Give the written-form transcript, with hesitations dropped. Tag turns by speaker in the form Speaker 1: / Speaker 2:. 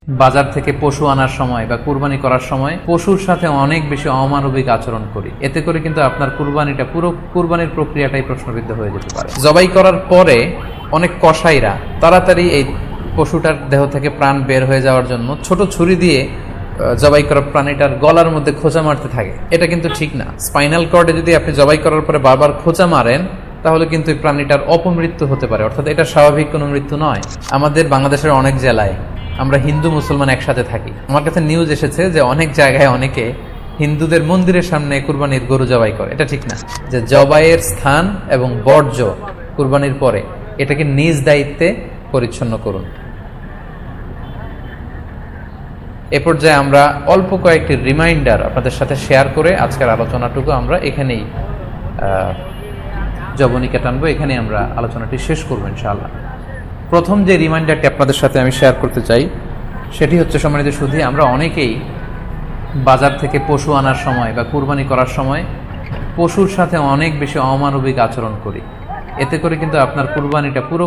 Speaker 1: বাজার থেকে পশু আনার সময় বা কুরবানি করার সময় পশুর সাথে অনেক বেশি অমানবিক আচরণ করি, এতে করে কিন্তু আপনার কুরবানিটা পুরো কুরবানির প্রক্রিয়াটাই প্রশ্নবিদ্ধ হয়ে যেতে পারে। জবাই করার পরে অনেক কসাইরা তাড়াতাড়ি এই পশুটার দেহ থেকে প্রাণ বের হয়ে যাওয়ার জন্য ছোট ছুরি দিয়ে জবাই করা প্রাণীটার গলার মধ্যে খোঁচা মারতে থাকে। এটা কিন্তু ঠিক না। স্পাইনাল কর্ডে যদি আপনি জবাই করার পরে বারবার খোঁচা মারেন তাহলে কিন্তু এই প্রাণীটার অপমৃত্যু হতে পারে, অর্থাৎ এটা স্বাভাবিক কোনো মৃত্যু নয়। আমাদের বাংলাদেশের অনেক জেলায় আমরা হিন্দু মুসলমান একসাথে থাকি। আমার কাছে নিউজ এসেছে যে অনেক জায়গায় অনেকে হিন্দুদের মন্দিরের সামনে কুরবানির গরু জবাই করে। এটা ঠিক না। যে জবাইয়ের স্থান এবং বর্জ্য কুরবানির পরে এটাকে নিজ দায়িত্বে পরিচ্ছন্ন করুন। এ পর্যায়ে আমরা অল্প কয়েকটি রিমাইন্ডার আপনাদের সাথে শেয়ার করে আজকের আলোচনাটুকু আমরা এখানেই জবনিকা টানবো, এখানে আমরা আলোচনাটি শেষ করবো ইনশাআল্লাহ। প্রথম যে রিমাইন্ডারটি আপনাদের সাথে আমি শেয়ার করতে চাই সেটি হচ্ছে, সম্মানিত সুধী, আমরা অনেকেই বাজার থেকে পশু আনার সময় বা কুরবানি করার সময় পশুর সাথে অনেক বেশি অমানবিক আচরণ করি, এতে করে কিন্তু আপনার কুরবানিটা পুরো